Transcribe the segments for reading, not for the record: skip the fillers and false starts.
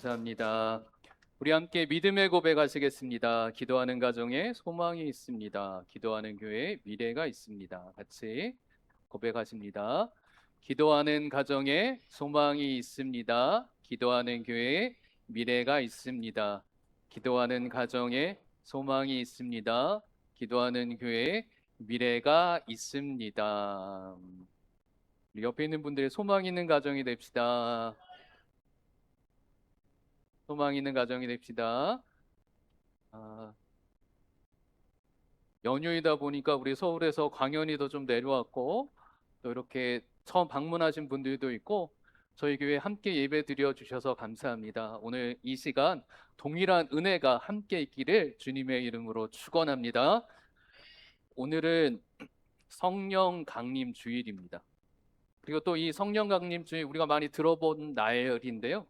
감사합니다. 우리 함께 믿음의 고백하시겠습니다. 기도하는 가정에 소망이 있습니다. 기도하는 교회에 미래가 있습니다. 같이 고백하십니다. 기도하는 가정에 소망이 있습니다. 기도하는 교회에 미래가 있습니다. 기도하는 가정에 소망이 있습니다. 기도하는 교회에 미래가 있습니다. 우리 옆에 있는 분들의 소망 있는 가정이 됩시다. 소망 있는 가정이 됩시다. 아, 연휴이다 보니까 우리 서울에서 광연이도 좀 내려왔고 또 이렇게 처음 방문하신 분들도 있고 저희 교회 함께 예배 드려 주셔서 감사합니다. 오늘 이 시간 동일한 은혜가 함께 있기를 주님의 이름으로 축원합니다. 오늘은 성령 강림 주일입니다. 그리고 또 이 성령 강림 주일 우리가 많이 들어본 날인데요.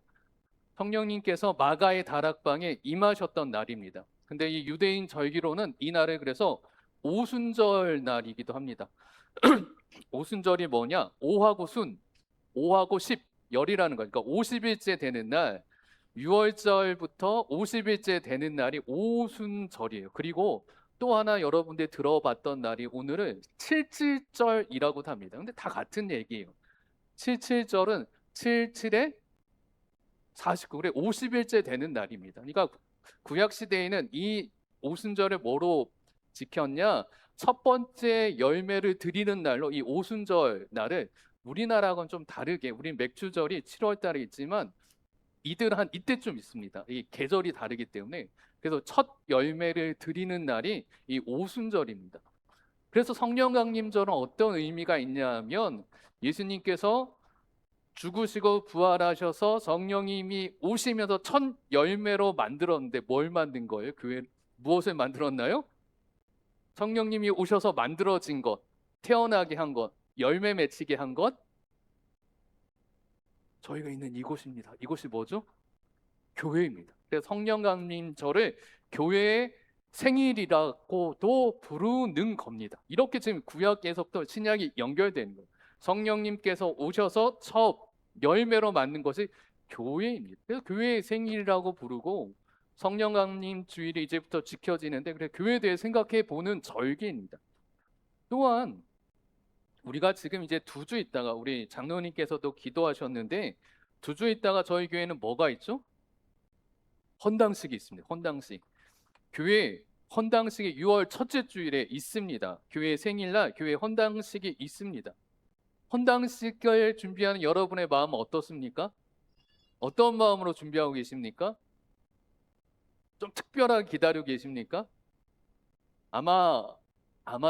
성령님께서 마가의 다락방에 임하셨던 날입니다. 근데 이 유대인 절기로는 이 날을 그래서 오순절 날이기도 합니다. 오순절이 뭐냐? 오하고 순, 오하고 십, 열이라는 거니까 50일째 되는 날, 6월절부터 50일째 되는 날이 오순절이에요. 그리고 또 하나 여러분들 들어봤던 날이 오늘은 칠칠절이라고도 합니다. 근데 다 같은 얘기예요. 칠칠절은 77에 49일에 50일째 되는 날입니다. 그러니까 구약 시대에는 이 오순절을 뭐로 지켰냐? 첫 번째 열매를 드리는 날로 이 오순절 날을 우리나라하고는 좀 다르게 우린 맥주절이 7월 달에 있지만 이들 한 이때쯤 있습니다. 이 계절이 다르기 때문에 그래서 첫 열매를 드리는 날이 이 오순절입니다. 그래서 성령 강림절은 어떤 의미가 있냐면 예수님께서 죽으시고 부활하셔서 성령님이 오시면서 첫 열매로 만들었는데 뭘 만든 거예요? 교회 무엇을 만들었나요? 성령님이 오셔서 만들어진 것, 태어나게 한 것, 열매 맺히게 한 것, 저희가 있는 이곳입니다. 이곳이 뭐죠? 교회입니다. 그래서 성령 강림절을 교회의 생일이라고도 부르는 겁니다. 이렇게 지금 구약에서부터 신약이 연결되는 거예요. 성령님께서 오셔서 첫 열매로 만든 것이 교회입니다. 그래서 교회의 생일이라고 부르고 성령 강림 주일이 이제부터 지켜지는데 그래 교회에 대해 생각해 보는 절기입니다. 또한 우리가 지금 이제 2주 있다가 우리 장로님께서도 기도하셨는데 2주 있다가 저희 교회는 뭐가 있죠? 헌당식이 있습니다. 헌당식. 교회 헌당식이 6월 첫째 주일에 있습니다. 교회 생일날 교회 헌당식이 있습니다. 헌당식을 준비하는 여러분의 마음은 어떻습니까? 어떤 마음으로 준비하고 계십니까? 좀 특별하게 기다리고 계십니까? 아마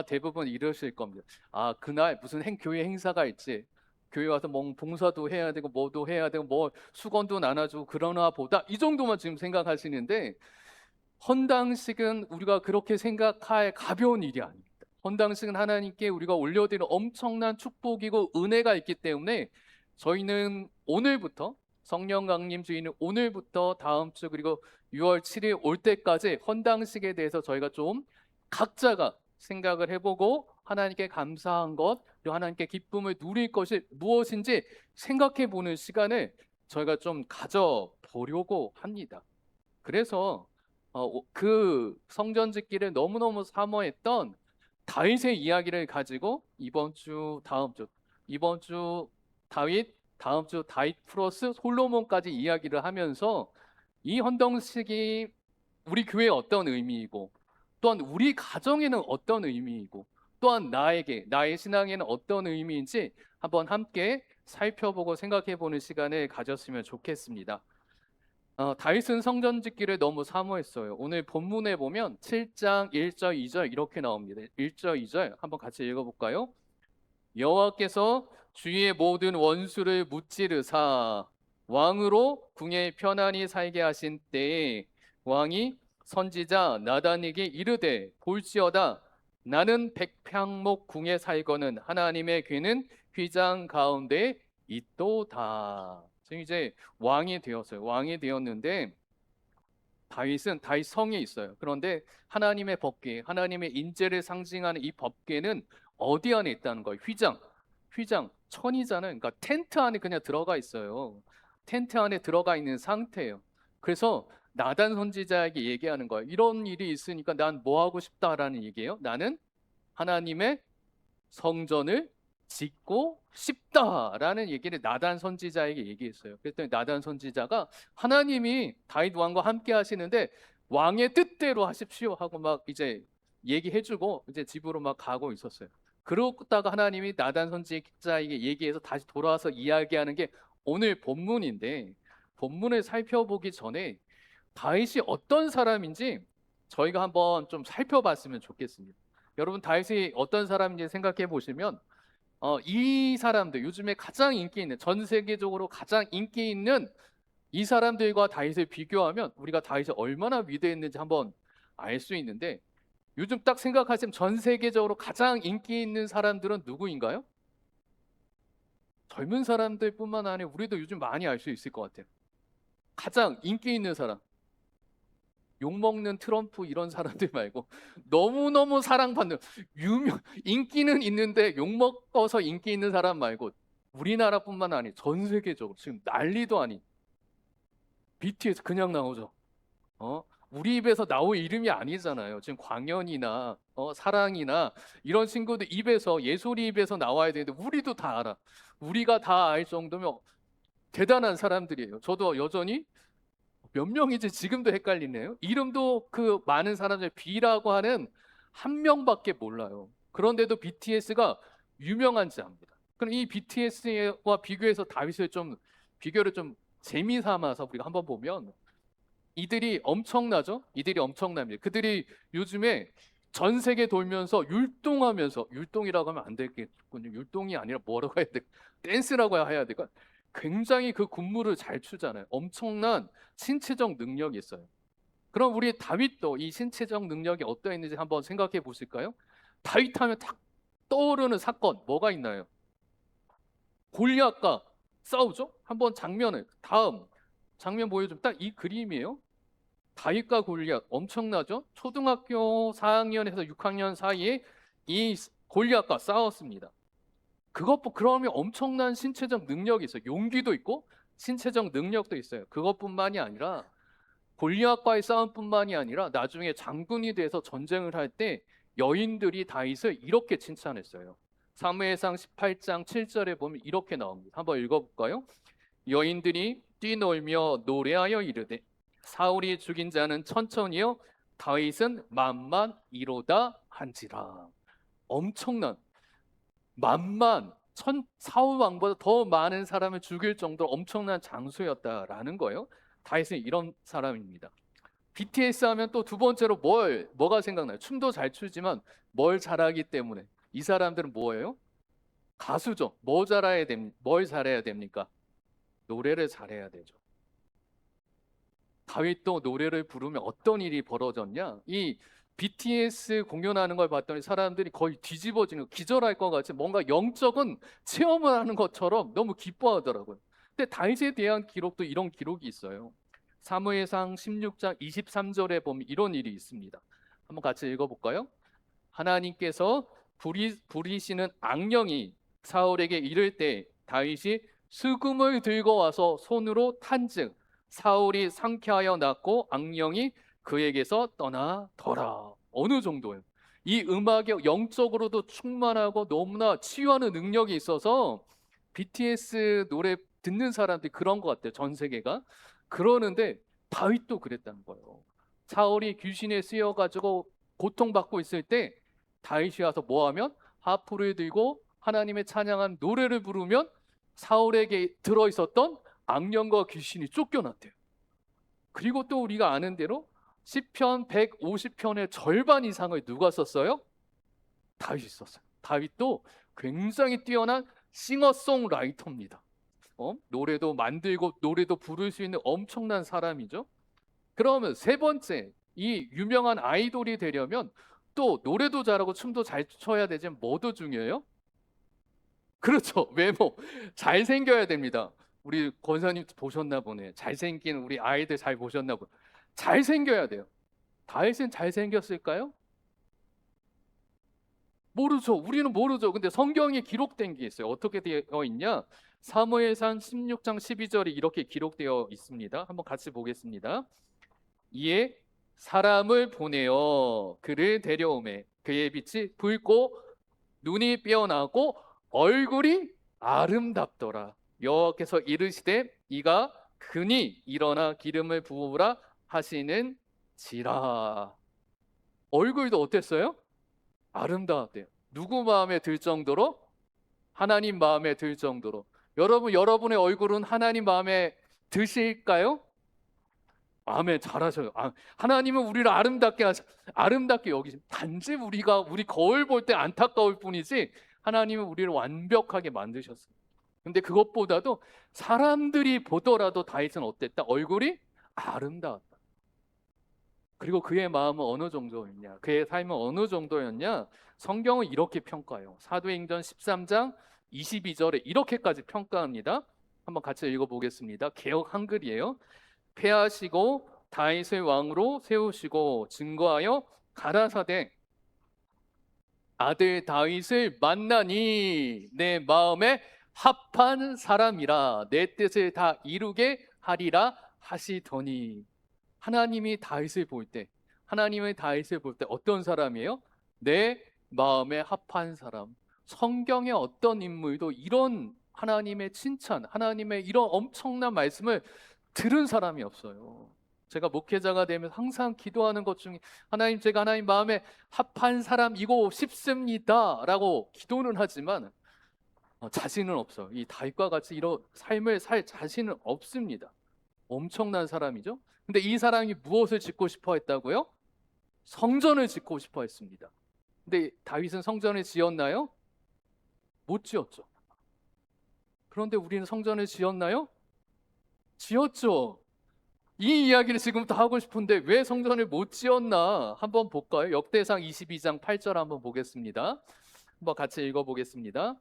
대부분 이러실 겁니다. 아, 그날 무슨 교회 행사가 있지. 교회 와서 뭐 봉사도 해야 되고 뭐도 해야 되고 뭐 수건도 나눠주고 그러나 보다 이 정도만 지금 생각하시는데 헌당식은 우리가 그렇게 생각할 가벼운 일이 아닙니다. 헌당식은 하나님께 우리가 올려드리는 엄청난 축복이고 은혜가 있기 때문에 저희는 오늘부터 성령 강림 주일은 오늘부터 다음 주 그리고 6월 7일 올 때까지 헌당식에 대해서 저희가 좀 각자가 생각을 해보고 하나님께 감사한 것 그리고 하나님께 기쁨을 누릴 것이 무엇인지 생각해 보는 시간을 저희가 좀 가져보려고 합니다. 그래서 그 성전 짓기를 너무너무 사모했던 다윗의 이야기를 가지고 이번 주 다윗, 다음 주 다윗 플러스 솔로몬까지 이야기를 하면서 이 헌정식이 우리 교회에 어떤 의미이고 또한 우리 가정에는 어떤 의미이고 또한 나의 신앙에는 어떤 의미인지 한번 함께 살펴보고 생각해 보는 시간을 가졌으면 좋겠습니다. 다윗은 성전 짓기를 너무 사모했어요. 오늘 본문에 보면 7장 1절 2절 이렇게 나옵니다. 1절 2절 한번 같이 읽어볼까요? 여호와께서 주위의 모든 원수를 무찌르사 왕으로 궁에 편안히 살게 하신 때에 왕이 선지자 나단에게 이르되 볼지어다 나는 백향목 궁에 살거는 하나님의 귀는 휘장 가운데 있도다. 지금 이제 왕이 되었어요. 왕이 되었는데 다윗은 다윗 성에 있어요. 그런데 하나님의 법궤, 하나님의 인재를 상징하는 이 법궤는 어디 안에 있다는 거예요? 휘장, 천이잖아요. 그러니까 텐트 안에 그냥 들어가 있어요. 텐트 안에 들어가 있는 상태예요. 그래서 나단 선지자에게 얘기하는 거예요. 이런 일이 있으니까 난 뭐 하고 싶다라는 얘기예요. 나는 하나님의 성전을 짓고 싶다라는 얘기를 나단 선지자에게 얘기했어요. 그랬더니 나단 선지자가 하나님이 다윗 왕과 함께 하시는데 왕의 뜻대로 하십시오 하고 막 이제 얘기해주고 이제 집으로 막 가고 있었어요. 그러다가 하나님이 나단 선지자에게 얘기해서 다시 돌아와서 이야기하는 게 오늘 본문인데, 본문을 살펴보기 전에 다윗이 어떤 사람인지 저희가 한번 좀 살펴봤으면 좋겠습니다. 여러분 다윗이 어떤 사람인지 생각해 보시면 이 사람들, 요즘에 가장 인기 있는, 전 세계적으로 가장 인기 있는 이 사람들과 다윗을 비교하면 우리가 다윗이 얼마나 위대했는지 한번 알 수 있는데, 요즘 딱 생각하시면 전 세계적으로 가장 인기 있는 사람들은 누구인가요? 젊은 사람들뿐만 아니라 우리도 요즘 많이 알 수 있을 것 같아요. 가장 인기 있는 사람, 욕먹는 트럼프 이런 사람들 말고 너무너무 사랑받는, 인기는 있는데 욕먹어서 인기 있는 사람 말고 우리나라뿐만 아니라 전 세계적으로 지금 난리도 아닌 BTS 그냥 나오죠. 우리 입에서 나올 이름이 아니잖아요. 지금 광연이나 사랑이나 이런 친구들 입에서, 예솔이 입에서 나와야 되는데 우리도 다 알아. 우리가 다 알 정도면 대단한 사람들이에요. 저도 여전히 몇 명이지 지금도 헷갈리네요. 이름도 그 많은 사람들 B라고 하는 한 명밖에 몰라요. 그런데도 BTS가 유명한지 압니다. 그럼 이 BTS와 비교해서 다윗을 좀, 비교를 좀 재미삼아서 우리가 한번 보면 이들이 엄청나죠? 이들이 엄청납니다. 그들이 요즘에 전 세계 돌면서 율동하면서, 율동이라고 하면 안 되겠군요. 율동이 아니라 뭐라고 해야 돼? 댄스라고 해야 될까? 굉장히 그 군무를 잘 추잖아요. 엄청난 신체적 능력이 있어요. 그럼 우리 다윗도 이 신체적 능력이 어떠했는지 한번 생각해 보실까요? 다윗 하면 딱 떠오르는 사건 뭐가 있나요? 골리앗과 싸우죠? 한번 장면을, 다음 장면 보여주면 딱 이 그림이에요. 다윗과 골리앗 엄청나죠? 초등학교 4학년에서 6학년 사이에 이 골리앗과 싸웠습니다. 그러면 엄청난 신체적 능력이 있어요. 용기도 있고 신체적 능력도 있어요. 그것뿐만이 아니라 골리앗과의 싸움뿐만이 아니라 나중에 장군이 돼서 전쟁을 할 때 여인들이 다윗을 이렇게 칭찬했어요. 사무엘상 18장 7절에 보면 이렇게 나옵니다. 한번 읽어볼까요? 여인들이 뛰놀며 노래하여 이르되 사울이 죽인 자는 천천히요 다윗은 만만이로다 한지라. 엄청난, 사울 왕보다 더 많은 사람을 죽일 정도로 엄청난 장수였다라는 거예요. 다윗은 이런 사람입니다. BTS 하면 또 두 번째로 뭐가 생각나요? 춤도 잘 추지만 뭘 잘하기 때문에 이 사람들은 뭐예요? 가수죠. 뭘 잘해야 됩니까? 노래를 잘해야 되죠. 다윗도 노래를 부르면 어떤 일이 벌어졌냐? 이 BTS 공연하는 걸 봤더니 사람들이 거의 뒤집어지는, 기절할 것 같이 뭔가 영적인 체험을 하는 것처럼 너무 기뻐하더라고요. 근데 다윗에 대한 기록도 이런 기록이 있어요. 사무엘상 16장 23절에 보면 이런 일이 있습니다. 한번 같이 읽어볼까요? 하나님께서 부리시는 악령이 사울에게 이를 때 다윗이 수금을 들고 와서 손으로 탄즉 사울이 상쾌하여 났고 악령이 그에게서 떠나더라. 어느 정도예요? 이 음악에 영적으로도 충만하고 너무나 치유하는 능력이 있어서 BTS 노래 듣는 사람들이 그런 것 같아요. 전 세계가. 그러는데 다윗도 그랬다는 거예요. 사울이 귀신에 쓰여가지고 고통받고 있을 때 다윗이 와서 뭐하면 하프를 들고 하나님의 찬양한 노래를 부르면 사울에게 들어있었던 악령과 귀신이 쫓겨났대요. 그리고 또 우리가 아는 대로 시편 150편의 절반 이상을 누가 썼어요? 다윗이 썼어요. 다윗도 굉장히 뛰어난 싱어송라이터입니다. 노래도 만들고 노래도 부를 수 있는 엄청난 사람이죠. 그러면 세 번째, 이 유명한 아이돌이 되려면 또 노래도 잘하고 춤도 잘 춰야 되지만 뭐도 중요해요? 그렇죠. 외모. 잘생겨야 됩니다. 우리 권사님 보셨나 보네. 잘생긴 우리 아이들 잘 보셨나 보네. 잘생겨야 돼요. 다윗은 잘생겼을까요? 모르죠. 우리는 모르죠. 근데 성경에 기록된 게 있어요. 어떻게 되어 있냐? 사무엘상 16장 12절이 이렇게 기록되어 있습니다. 한번 같이 보겠습니다. 이에 사람을 보내어 그를 데려오매 그의 빛이 붉고 눈이 빼어나고 얼굴이 아름답더라. 여호와께서 이르시되 이가 그니 일어나 기름을 부으라 하시는지라. 얼굴도 어땠어요? 아름다웠대요. 누구 마음에 들 정도로? 하나님 마음에 들 정도로. 여러분, 여러분의 얼굴은 하나님 마음에 드실까요? 아멘, 잘하셔요. 하나님은 우리를 아름답게 여기십니다. 단지 우리 거울 볼 때 안타까울 뿐이지 하나님은 우리를 완벽하게 만드셨어요. 근데 그것보다도 사람들이 보더라도 다윗은 어땠다? 얼굴이 아름다웠다. 그리고 그의 마음은 어느 정도였냐? 그의 삶은 어느 정도였냐? 성경은 이렇게 평가해요. 사도행전 13장 22절에 이렇게까지 평가합니다. 한번 같이 읽어보겠습니다. 개역 한글이에요. 패하시고 다윗을 왕으로 세우시고 증거하여 가라사대 아들 다윗을 만나니 내 마음에 합한 사람이라 내 뜻을 다 이루게 하리라 하시더니. 하나님이 다윗을 볼 때, 하나님의 다윗을 볼 때 어떤 사람이에요? 내 마음에 합한 사람. 성경의 어떤 인물도 이런 하나님의 칭찬, 하나님의 이런 엄청난 말씀을 들은 사람이 없어요. 제가 목회자가 되면 항상 기도하는 것 중에 하나님, 제가 하나님 마음에 합한 사람이고 싶습니다 라고 기도는 하지만 자신은 없어요. 이 다윗과 같이 이런 삶을 살 자신은 없습니다. 엄청난 사람이죠. 근데 이 사람이 무엇을 짓고 싶어 했다고요? 성전을 짓고 싶어 했습니다. 근데 다윗은 성전을 지었나요? 못 지었죠. 그런데 우리는 성전을 지었나요? 지었죠. 이 이야기를 지금부터 하고 싶은데 왜 성전을 못 지었나 한번 볼까요? 역대상 22장 8절 한번 보겠습니다. 한번 같이 읽어보겠습니다.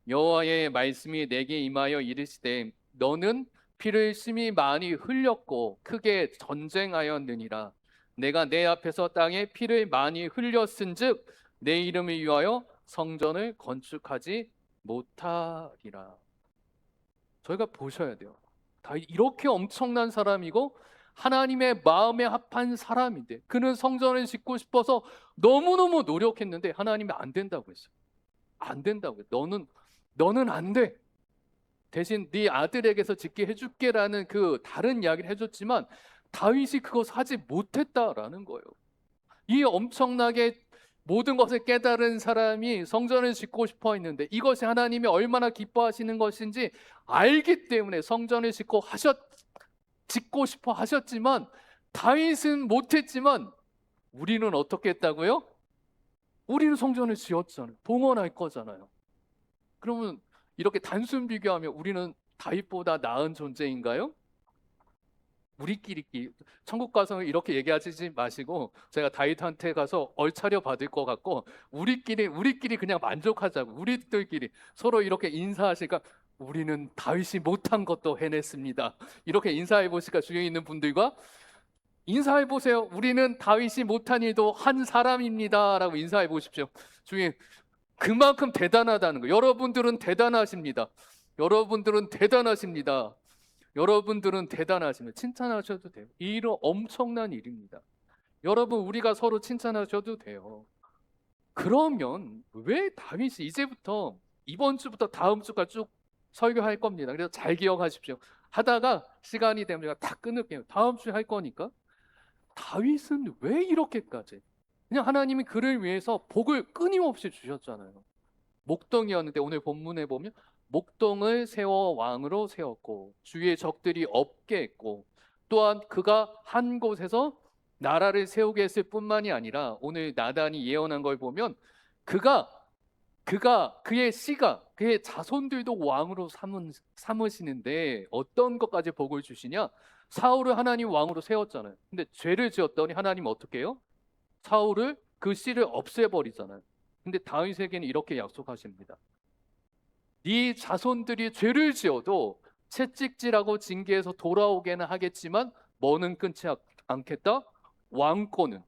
여호와의 말씀이 내게 임하여 이르시되 너는 피를 심히 많이 흘렸고 크게 전쟁하였느니라. 내가 내 앞에서 땅에 피를 많이 흘렸은즉 내 이름을 위하여 성전을 건축하지 못하리라. 저희가 보셔야 돼요. 다윗 이렇게 엄청난 사람이고 하나님의 마음에 합한 사람인데 그는 성전을 짓고 싶어서 너무너무 노력했는데 하나님이 안 된다고 했어요. 안 된다고 해요. 너는 안 돼. 대신 네 아들에게서 짓게 해줄게라는 그 다른 이야기를 해줬지만 다윗이 그것을 하지 못했다라는 거예요. 이 엄청나게 모든 것을 깨달은 사람이 성전을 짓고 싶어 했는데 이것이 하나님이 얼마나 기뻐하시는 것인지 알기 때문에 성전을 짓고 싶어 하셨지만 다윗은 못했지만 우리는 어떻게 했다고요? 우리는 성전을 지었잖아요. 봉헌할 거잖아요. 그러면 이렇게 단순 비교하면 우리는 다윗보다 나은 존재인가요? 우리끼리 천국 가서 이렇게 얘기하지 마시고 제가 다윗한테 가서 얼차려 받을 것 같고 우리끼리 그냥 만족하자고 우리들끼리 서로 이렇게 인사하시니까 우리는 다윗이 못한 것도 해냈습니다. 이렇게 인사해 보시까 주위에 있는 분들과 인사해 보세요. 우리는 다윗이 못한 일도 한 사람입니다라고 인사해 보십시오. 주위에 그만큼 대단하다는 거. 여러분들은 대단하십니다. 여러분들은 대단하십니다. 여러분들은 대단하시면 칭찬하셔도 돼요. 이 일은 엄청난 일입니다. 여러분 우리가 서로 칭찬하셔도 돼요. 그러면 왜 다윗이 이제부터 이번 주부터 다음 주까지 쭉 설교할 겁니다. 그래서 잘 기억하십시오. 하다가 시간이 되면 제가 다 끊을게요. 다음 주에 할 거니까. 다윗은 왜 이렇게까지? 그냥 하나님이 그를 위해서 복을 끊임없이 주셨잖아요. 목동이었는데 오늘 본문에 보면 목동을 세워 왕으로 세웠고 주위의 적들이 없게 했고 또한 그가 한 곳에서 나라를 세우게 했을 뿐만이 아니라 오늘 나단이 예언한 걸 보면 그의 씨가 그의 자손들도 왕으로 삼으시는데 어떤 것까지 복을 주시냐? 사울을 하나님 왕으로 세웠잖아요. 근데 죄를 지었더니 하나님 어떻게 해요? 사울을 그 씨를 없애버리잖아요. 근데 다윗에게는 이렇게 약속하십니다. 네 자손들이 죄를 지어도 채찍질하고 징계해서 돌아오게는 하겠지만 뭐는 끊지 않겠다? 왕권은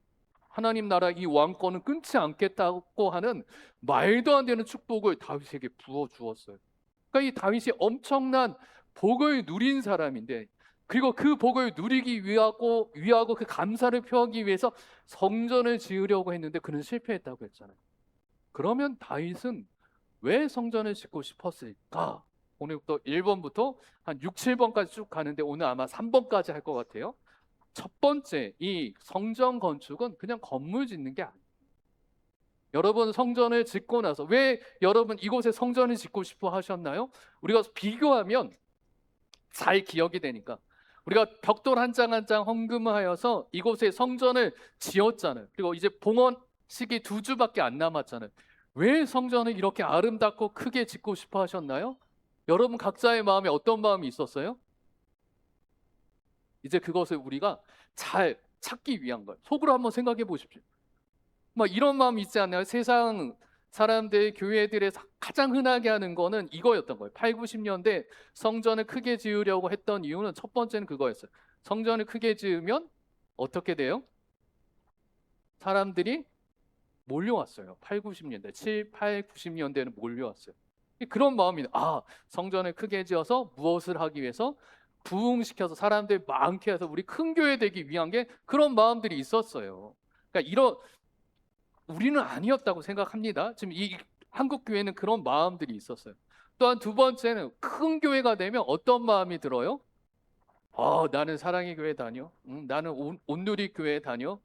하나님 나라 이 왕권은 끊지 않겠다고 하는 말도 안 되는 축복을 다윗에게 부어 주었어요. 그러니까 이 다윗이 엄청난 복을 누린 사람인데, 그리고 그 복을 누리기 위하고 그 감사를 표하기 위해서 성전을 지으려고 했는데 그는 실패했다고 했잖아요. 그러면 다윗은 왜 성전을 짓고 싶었을까? 오늘부터 1번부터 한 6, 7번까지 쭉 가는데 오늘 아마 3번까지 할 것 같아요. 첫 번째, 이 성전 건축은 그냥 건물 짓는 게 아니에요. 여러분, 성전을 짓고 나서 왜 여러분 이곳에 성전을 짓고 싶어 하셨나요? 우리가 비교하면 잘 기억이 되니까. 우리가 벽돌 한 장 한 장 헌금하여서 이곳에 성전을 지었잖아요. 그리고 이제 봉헌식이 2주밖에 안 남았잖아요. 왜 성전을 이렇게 아름답고 크게 짓고 싶어 하셨나요? 여러분 각자의 마음에 어떤 마음이 있었어요? 이제 그것을 우리가 잘 찾기 위한 거예요. 속으로 한번 생각해 보십시오. 막 이런 마음 있지 않나요? 세상 사람들, 교회들의 가장 흔하게 하는 거는 이거였던 거예요. 8, 90년대 성전을 크게 지으려고 했던 이유는 첫 번째는 그거였어요. 성전을 크게 지으면 어떻게 돼요? 사람들이 몰려왔어요. 8, 90년대, 7, 8, 90년대는 몰려왔어요. 그런 마음이, 성전을 크게 지어서 무엇을 하기 위해서? 부흥시켜서 사람들 많게 해서 우리 큰 교회 되기 위한 게 그런 마음들이 있었어요. 그러니까 우리는 아니었다고 생각합니다. 지금 이 한국 교회는 그런 마음들이 있었어요. 또한 두 번째는 큰 교회가 되면 어떤 마음이 들어요? 나는 사랑의 교회 다녀. 나는 온누리 교회 다녀.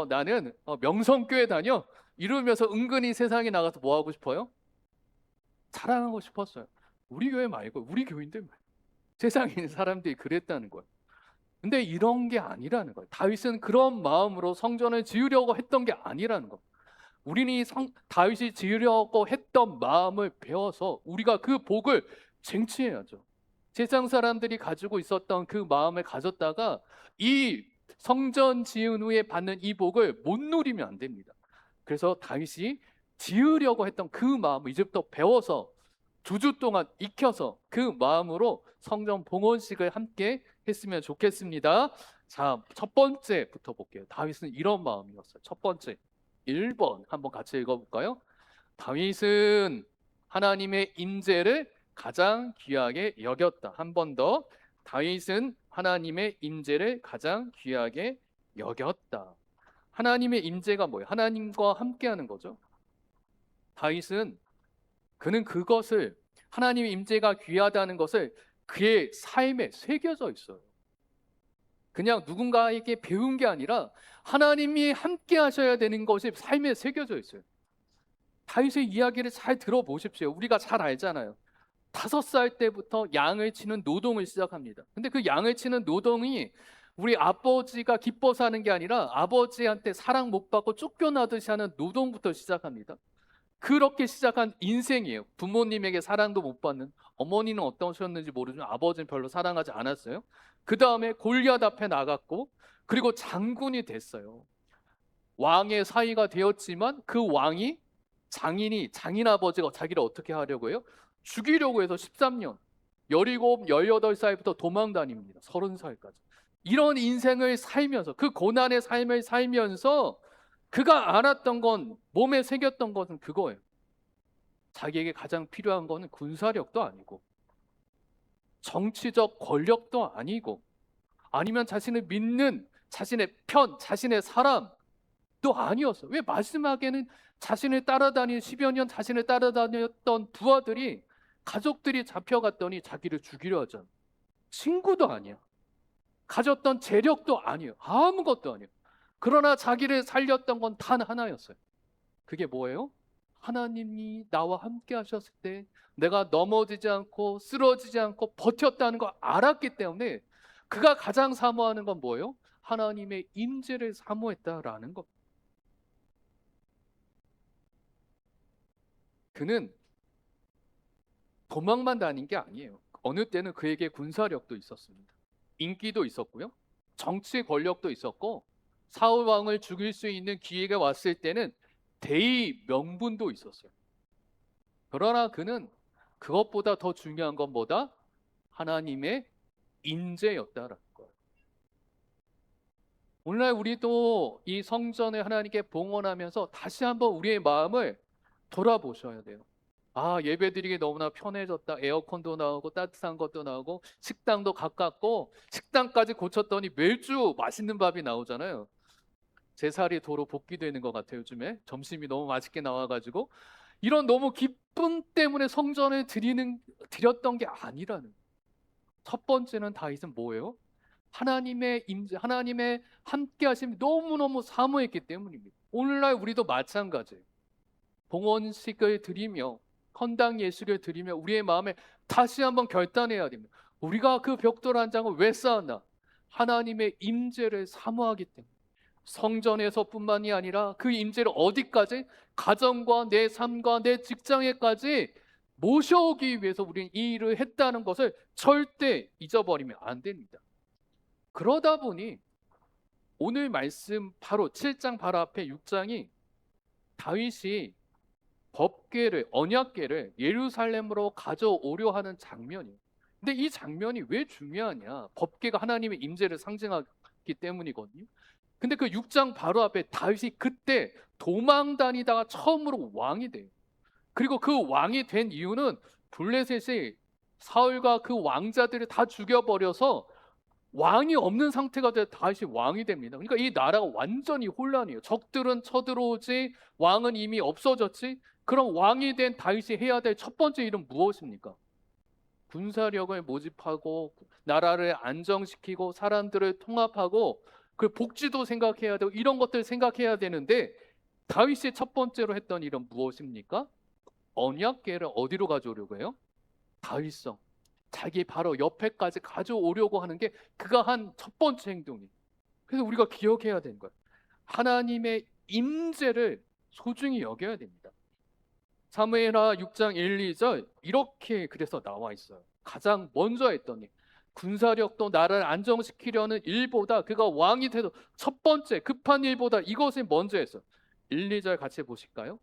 나는 명성교회 다녀. 이러면서 은근히 세상에 나가서 뭐 하고 싶어요? 자랑하고 싶었어요. 우리 교회 말고 우리 교회인데 세상에 있는 사람들이 그랬다는 거예요. 근데 이런 게 아니라는 거예요. 다윗은 그런 마음으로 성전을 지으려고 했던 게 아니라는 거예요. 우리는 다윗이 지으려고 했던 마음을 배워서 우리가 그 복을 쟁취해야죠. 세상 사람들이 가지고 있었던 그 마음을 가졌다가 이 성전 지은 후에 받는 이 복을 못 누리면 안 됩니다. 그래서 다윗이 지으려고 했던 그 마음을 이제부터 배워서 2주 동안 익혀서 그 마음으로 성전 봉헌식을 함께 했으면 좋겠습니다. 자, 첫 번째부터 볼게요. 다윗은 이런 마음이었어요. 첫 번째, 1번 한번 같이 읽어볼까요? 다윗은 하나님의 임재를 가장 귀하게 여겼다. 한 번 더. 다윗은 하나님의 임재를 가장 귀하게 여겼다. 하나님의 임재가 뭐예요? 하나님과 함께하는 거죠. 다윗은 그는 그것을, 하나님의 임재가 귀하다는 것을 그의 삶에 새겨져 있어요. 그냥 누군가에게 배운 게 아니라 하나님이 함께 하셔야 되는 것이 삶에 새겨져 있어요. 다윗의 이야기를 잘 들어보십시오. 우리가 잘 알잖아요. 5살 때부터 양을 치는 노동을 시작합니다. 근데 그 양을 치는 노동이 우리 아버지가 기뻐서 하는 게 아니라 아버지한테 사랑 못 받고 쫓겨나듯이 하는 노동부터 시작합니다. 그렇게 시작한 인생이에요. 부모님에게 사랑도 못 받는, 어머니는 어떠셨는지 모르지만 아버지는 별로 사랑하지 않았어요. 그 다음에 골리앗 앞에 나갔고, 그리고 장군이 됐어요. 왕의 사위가 되었지만 그 왕이 장인 아버지가 자기를 어떻게 하려고 해요? 죽이려고 해서 13년, 17, 18살부터 도망 다닙니다. 30살까지. 이런 인생을 살면서, 그 고난의 삶을 살면서 그가 알았던 건, 몸에 새겼던 것은 그거예요. 자기에게 가장 필요한 거는 군사력도 아니고 정치적 권력도 아니고 아니면 자신을 믿는 자신의 편, 자신의 사람도 아니었어. 왜 마지막에는 자신을 따라다닌 10여 년 자신을 따라다녔던 부하들이, 가족들이 잡혀갔더니 자기를 죽이려 하잖아. 친구도 아니야. 가졌던 재력도 아니에요. 아무것도 아니에요. 그러나 자기를 살렸던 건 단 하나였어요. 그게 뭐예요? 하나님이 나와 함께 하셨을 때 내가 넘어지지 않고 쓰러지지 않고 버텼다는 걸 알았기 때문에 그가 가장 사모하는 건 뭐예요? 하나님의 임재를 사모했다라는 것. 그는 도망만 다닌 게 아니에요. 어느 때는 그에게 군사력도 있었습니다. 인기도 있었고요. 정치 권력도 있었고, 사울 왕을 죽일 수 있는 기회가 왔을 때는 대의 명분도 있었어요. 그러나 그는 그것보다 더 중요한 건 뭐다? 하나님의 임재였다라는 거예요. 오늘날 우리도 이 성전을 하나님께 봉헌하면서 다시 한번 우리의 마음을 돌아보셔야 돼요. 예배드리기 너무나 편해졌다. 에어컨도 나오고 따뜻한 것도 나오고 식당도 가깝고 식당까지 고쳤더니 매주 맛있는 밥이 나오잖아요. 제 살이 도로 복귀되는 것 같아요. 요즘에 점심이 너무 맛있게 나와가지고 이런 너무 기쁨 때문에 성전에 드렸던 게 아니라는. 첫 번째는 다윗은 뭐예요? 하나님의 임재, 하나님의 함께하심이 너무너무 사모했기 때문입니다. 오늘날 우리도 마찬가지예요. 봉헌식을 드리며 헌당 예식을 드리며 우리의 마음에 다시 한번 결단해야 됩니다. 우리가 그 벽돌 한 장을 왜 쌓았나? 하나님의 임재를 사모하기 때문에. 성전에서뿐만이 아니라 그 임재를 어디까지? 가정과 내 삶과 내 직장에까지 모셔오기 위해서 우리는 이 일을 했다는 것을 절대 잊어버리면 안 됩니다. 그러다 보니 오늘 말씀 바로 7장 바로 앞에 6장이 다윗이 법궤를, 언약궤를 예루살렘으로 가져오려 하는 장면이에요. 근데 이 장면이 왜 중요하냐? 법궤가 하나님의 임재를 상징하기 때문이거든요. 근데 그 6장 바로 앞에 다윗이 그때 도망 다니다가 처음으로 왕이 돼요. 그리고 그 왕이 된 이유는 블레셋이 사울과 그 왕자들을 다 죽여버려서 왕이 없는 상태가 돼 다윗이 왕이 됩니다. 그러니까 이 나라가 완전히 혼란이에요. 적들은 쳐들어오지, 왕은 이미 없어졌지. 그럼 왕이 된 다윗이 해야 될 첫 번째 일은 무엇입니까? 군사력을 모집하고 나라를 안정시키고 사람들을 통합하고 그 복지도 생각해야 되고 이런 것들 생각해야 되는데 다윗이 첫 번째로 했던 일은 무엇입니까? 언약궤를 어디로 가져오려고 해요? 다윗성, 자기 바로 옆에까지 가져오려고 하는 게 그가 한 첫 번째 행동이에요. 그래서 우리가 기억해야 되는 거예요. 하나님의 임재를 소중히 여겨야 됩니다. 사무엘하 6장 1, 2절 이렇게 그래서 나와 있어요. 가장 먼저 했던 일, 군사력도 나라를 안정시키려는 일보다 그가 왕이 돼도 첫 번째 급한 일보다 이것을 먼저 했어요. 1, 2절 같이 보실까요?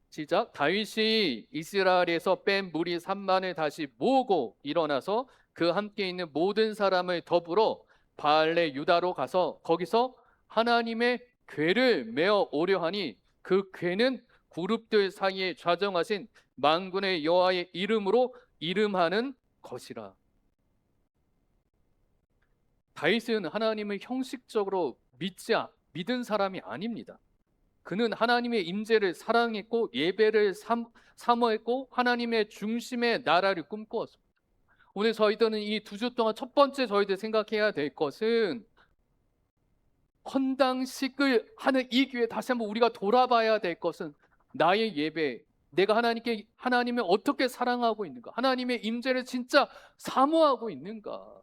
시작. 다윗이 이스라엘에서 뺀 무리 3만을 다시 모으고 일어나서 그 함께 있는 모든 사람을 더불어 바알레 유다로 가서 거기서 하나님의 궤를 메어 오려 하니 그 궤는 그룹들 사이에 좌정하신 만군의 여호와의 이름으로 이름하는 것이라. 다윗은 하나님을 형식적으로 믿은 사람이 아닙니다. 그는 하나님의 임재를 사랑했고 예배를 사모했고 하나님의 중심의 나라를 꿈꾸었습니다. 오늘 저희들은 이 2주 동안 첫 번째 저희들 생각해야 될 것은 헌당식을 하는 이 기회에 다시 한번 우리가 돌아봐야 될 것은 나의 예배, 내가 하나님을 어떻게 사랑하고 있는가? 하나님의 임재를 진짜 사모하고 있는가?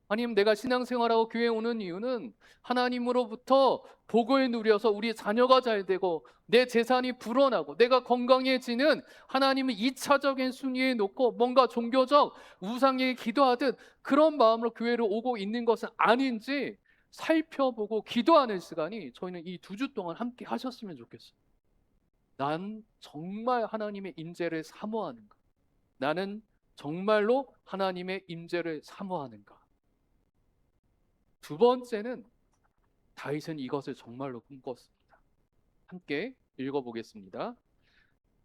아니면 내가 신앙생활하고 교회에 오는 이유는 하나님으로부터 복을 누려서 우리 자녀가 잘 되고 내 재산이 불어나고 내가 건강해지는 하나님을 2차적인 순위에 놓고 뭔가 종교적 우상에게 기도하듯 그런 마음으로 교회를 오고 있는 것은 아닌지 살펴보고 기도하는 시간이 저희는 이 2주 동안 함께 하셨으면 좋겠어요. 난 정말 하나님의 임재를 사모하는가? 나는 정말로 하나님의 임재를 사모하는가? 두 번째는 다윗은 이것을 정말로 꿈꿨습니다. 함께 읽어보겠습니다.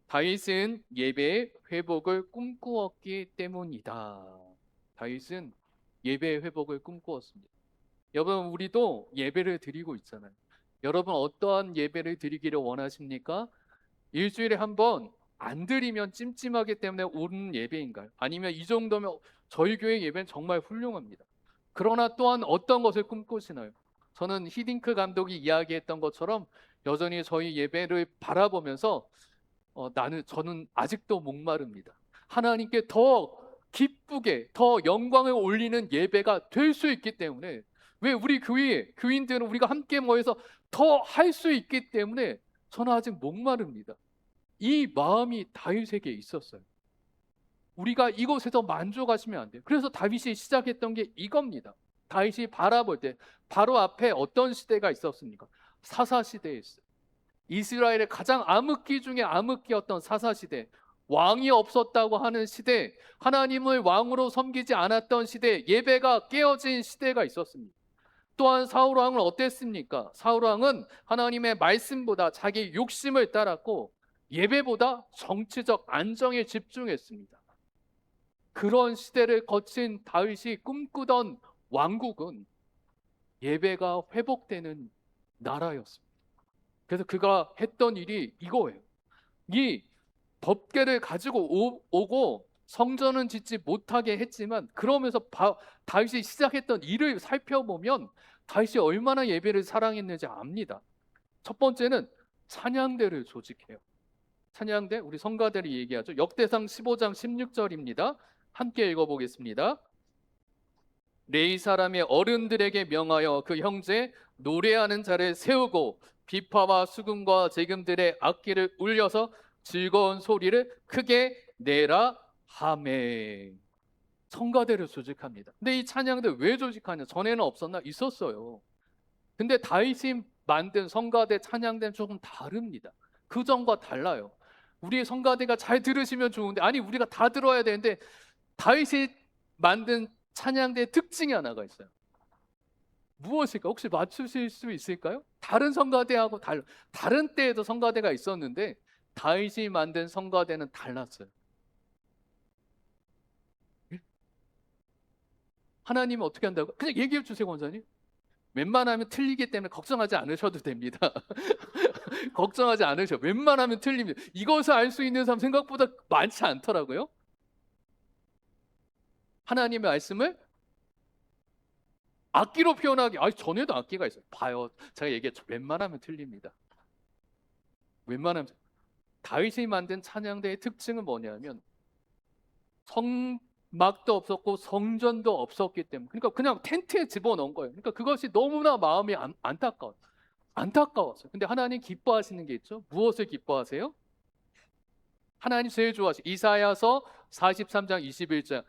다윗은 예배의 회복을 꿈꾸었기 때문이다. 다윗은 예배의 회복을 꿈꾸었습니다. 여러분, 우리도 예배를 드리고 있잖아요. 여러분, 어떠한 예배를 드리기를 원하십니까? 일주일에 한 번 안 드리면 찜찜하기 때문에 오는 예배인가요? 아니면 이 정도면 저희 교회 예배는 정말 훌륭합니다. 그러나 또한 어떤 것을 꿈꾸시나요? 저는 히딩크 감독이 이야기했던 것처럼 여전히 저희 예배를 바라보면서 저는 아직도 목마릅니다. 하나님께 더 기쁘게 더 영광을 올리는 예배가 될 수 있기 때문에 왜 우리 교인들은 우리가 함께 모여서 더 할 수 있기 때문에 저는 아직 목마릅니다. 이 마음이 다윗에게 있었어요. 우리가 이곳에서 만족하시면 안 돼요. 그래서 다윗이 시작했던 게 이겁니다. 다윗이 바라볼 때 바로 앞에 어떤 시대가 있었습니까? 사사시대에 있어요. 이스라엘의 가장 암흑기 중에 암흑기였던 사사시대, 왕이 없었다고 하는 시대, 하나님을 왕으로 섬기지 않았던 시대, 예배가 깨어진 시대가 있었습니다. 또한 사울왕은 어땠습니까? 사울왕은 하나님의 말씀보다 자기 욕심을 따랐고 예배보다 정치적 안정에 집중했습니다. 그런 시대를 거친 다윗이 꿈꾸던 왕국은 예배가 회복되는 나라였습니다. 그래서 그가 했던 일이 이거예요. 이 법궤를 가지고 오고 성전은 짓지 못하게 했지만, 그러면서 다윗이 시작했던 일을 살펴보면 다윗이 얼마나 예배를 사랑했는지 압니다. 첫 번째는 찬양대를 조직해요. 찬양대, 우리 성가대를 얘기하죠. 역대상 15장 16절입니다. 함께 읽어보겠습니다. 레위 사람의 어른들에게 명하여 그 형제 노래하는 자를 세우고 비파와 수금과 재금들의 악기를 울려서 즐거운 소리를 크게 내라 하매. 성가대를 조직합니다. 근데 이 찬양대 왜 조직하냐? 전에는 없었나? 있었어요. 근데 다윗이 만든 성가대, 찬양대는 조금 다릅니다. 그 전과 달라요. 우리의 성가대가 잘 들으시면 좋은데, 아니 우리가 다 들어야 되는데, 다윗이 만든 찬양대의 특징이 하나가 있어요. 무엇일까? 혹시 맞추실 수 있을까요? 다른 성가대하고 다른 때에도 성가대가 있었는데 다윗이 만든 성가대는 달랐어요. 하나님은 어떻게 한다고? 그냥 얘기해 주세요, 원장님. 웬만하면 틀리기 때문에 걱정하지 않으셔도 됩니다. 걱정하지 않으셔. 웬만하면 틀립니다. 이것을 알 수 있는 사람 생각보다 많지 않더라고요. 하나님의 말씀을 악기로 표현하기. 전에도 악기가 있어요. 봐요. 제가 얘기했죠. 웬만하면 틀립니다. 웬만하면. 다윗이 만든 찬양대의 특징은 뭐냐면 성막도 없었고 성전도 없었기 때문에, 그러니까 그냥 텐트에 집어넣은 거예요. 그러니까 그것이 너무나 마음이 안타까웠어요. 근데 하나님 기뻐하시는 게 있죠. 무엇을 기뻐하세요? 하나님 제일 좋아하시죠. 이사야서 43장 21절.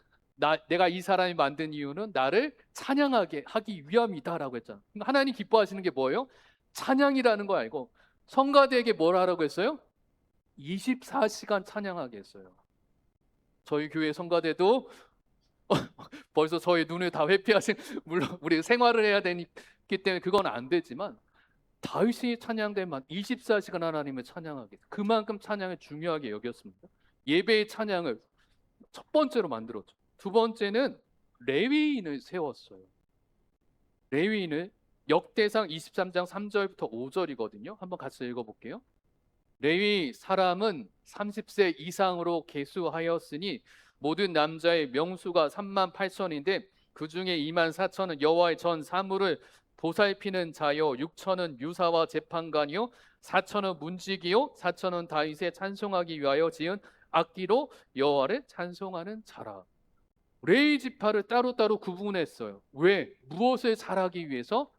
내가 이 사람이 만든 이유는 나를 찬양하게 하기 위함이다라고 했잖아요. 하나님 기뻐하시는 게 뭐예요? 찬양이라는 거 알고 성가대에게 뭘 하라고 했어요? 24시간 찬양하게 했어요. 저희 교회 성가대도 벌써 저희 눈을 다 회피하신, 물론 우리 생활을 해야 되기 때문에 그건 안 되지만, 다윗이 찬양대만 24시간 하나님을 찬양하게, 그만큼 찬양을 중요하게 여겼습니다. 예배의 찬양을 첫 번째로 만들었죠. 두 번째는 레위인을 세웠어요. 레위인을, 역대상 23장 3절부터 5절이거든요. 한번 같이 읽어볼게요. 레위 사람은 30세 이상으로 계수하였으니 모든 남자의 명수가 3만 8천인데 그 중에 2만 4천은 여호와의 전 사물을 보살피는 자요, 6천은 유사와 재판관이요, 4천은 문지기요, 4천은 다윗의 찬송하기 위하여 지은 악기로 여호와를 찬송하는 자라. 레위 지파를 따로따로 구분했어요. 왜? 무엇을 잘하기 위해서?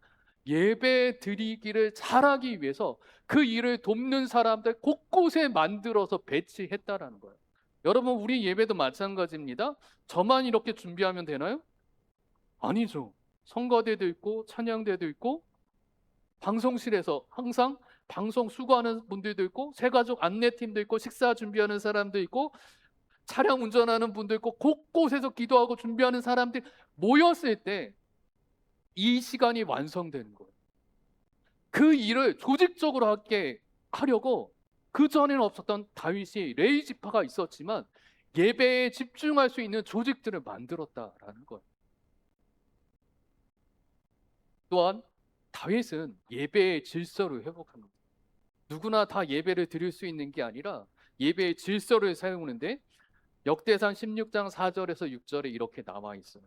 예배 드리기를 잘하기 위해서 그 일을 돕는 사람들 곳곳에 만들어서 배치했다라는 거예요. 여러분, 우리 예배도 마찬가지입니다. 저만 이렇게 준비하면 되나요? 아니죠. 성가대도 있고 찬양대도 있고 방송실에서 항상 방송 수고하는 분들도 있고 새가족 안내팀도 있고 식사 준비하는 사람도 있고 차량 운전하는 분도 있고 곳곳에서 기도하고 준비하는 사람들이 모였을 때 이 시간이 완성되는 거예요. 그 일을 조직적으로 하려고 그 전에는 없었던 다윗이 레위 지파가 있었지만 예배에 집중할 수 있는 조직들을 만들었다라는 거예요. 또한 다윗은 예배의 질서를 회복합니다. 누구나 다 예배를 드릴 수 있는 게 아니라 예배의 질서를 세우는데 역대상 16장 4절에서 6절에 이렇게 나와 있어요.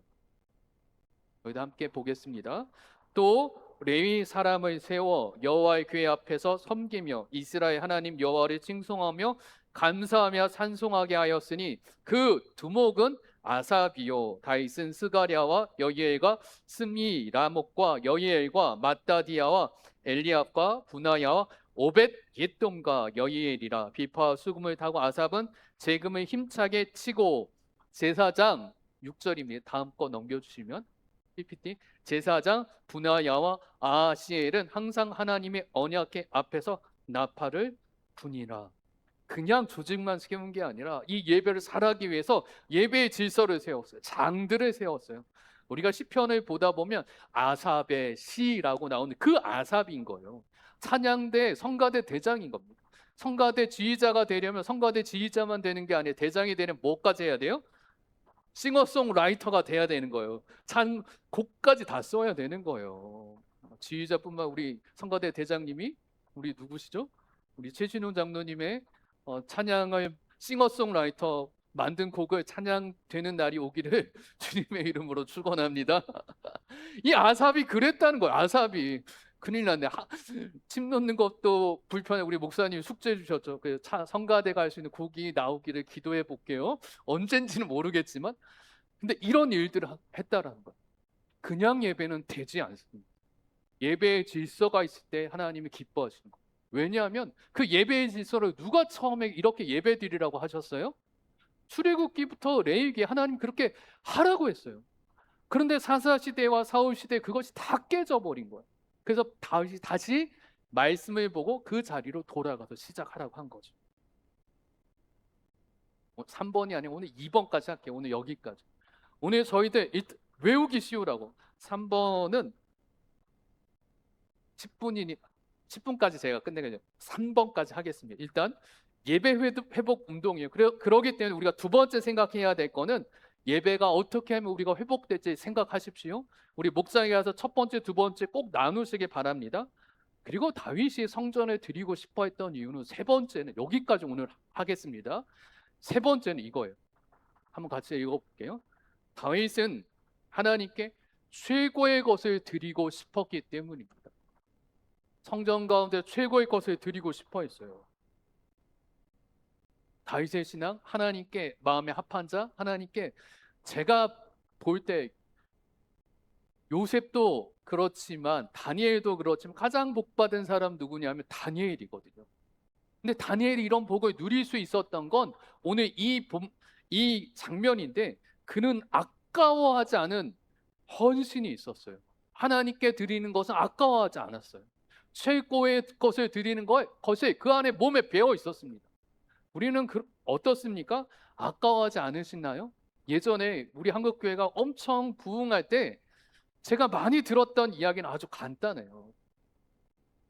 여기다 함께 보겠습니다. 또 레위 사람을 세워 여호와의 궤 앞에서 섬기며 이스라엘 하나님 여호와를 칭송하며 감사하며 찬송하게 하였으니 그 두목은 아삽이요, 다윗은 스가랴와 여이엘과 스미 라목과 여이엘과 마따디아와 엘리압과 분하야와 오벳 예돔과 여이엘이라. 비파와 수금을 타고 아삽은 재금을 힘차게 치고. 제사장 6절입니다. 다음 거 넘겨주시면 PPT. 제사장 분하야와 아하시엘은 항상 하나님의 언약궤 앞에서 나팔을 부니라. 그냥 조직만 세운 게 아니라 이 예배를 잘하기 위해서 예배의 질서를 세웠어요. 장들을 세웠어요. 우리가 시편을 보다 보면 아삽의 시라고 나오는 그 아삽인 거예요. 찬양대 성가대 대장인 겁니다. 성가대 지휘자가 되려면 성가대 지휘자만 되는 게 아니에요. 대장이 되려면 뭐까지 해야 돼요? 싱어송라이터가 돼야 되는 거예요. 곡까지 다 써야 되는 거예요. 지휘자뿐만 우리 성가대 대장님이 우리 누구시죠? 우리 최진웅 장로님의 찬양을 싱어송라이터 만든 곡을 찬양되는 날이 오기를 주님의 이름으로 축원합니다. 이 아삽이 그랬다는 거예요. 아삽이 큰일 났네. 침 놓는 것도 불편해. 우리 목사님 숙제 주셨죠. 그 성가대 갈 수 있는 곡이 나오기를 기도해 볼게요. 언젠지는 모르겠지만, 근데 이런 일들을 했다라는 거예요. 그냥 예배는 되지 않습니다. 예배의 질서가 있을 때 하나님이 기뻐하시는 거예요. 왜냐하면 그 예배의 질서를 누가 처음에 이렇게 예배 드리라고 하셨어요? 출애굽기부터 레위기 하나님 그렇게 하라고 했어요. 그런데 사사시대와 사울시대 그것이 다 깨져버린 거예요. 그래서 다윗이 다시 말씀을 보고 그 자리로 돌아가서 시작하라고 한 거죠. 3번이 아니고 오늘 2번까지 할게요. 오늘 여기까지. 오늘 저희들 외우기 쉬우라고 3번은 10분까지 제가 끝내겠죠. 3번까지 하겠습니다. 일단 예배 회복 운동이에요. 그러기 때문에 우리가 두 번째 생각해야 될 거는 예배가 어떻게 하면 우리가 회복될지 생각하십시오. 우리 목장에 가서 첫 번째, 두 번째 꼭 나누시기 바랍니다. 그리고 다윗이 성전을 드리고 싶어 했던 이유는 세 번째는 여기까지 오늘 하겠습니다. 세 번째는 이거예요. 한번 같이 읽어볼게요. 다윗은 하나님께 최고의 것을 드리고 싶었기 때문입니다. 성전 가운데 최고의 것을 드리고 싶어 했어요. 다윗의 신앙, 하나님께 마음에 합한 자, 하나님께 제가 볼 때 요셉도 그렇지만 다니엘도 그렇지만 가장 복받은 사람 누구냐면 다니엘이거든요. 근데 다니엘이 이런 복을 누릴 수 있었던 건 오늘 이 장면인데 그는 아까워하지 않은 헌신이 있었어요. 하나님께 드리는 것은 아까워하지 않았어요. 최고의 것을 드리는 것이 그 안에 몸에 배어 있었습니다. 우리는 어떻습니까? 아까워하지 않으시나요? 예전에 우리 한국교회가 엄청 부흥할 때 제가 많이 들었던 이야기는 아주 간단해요.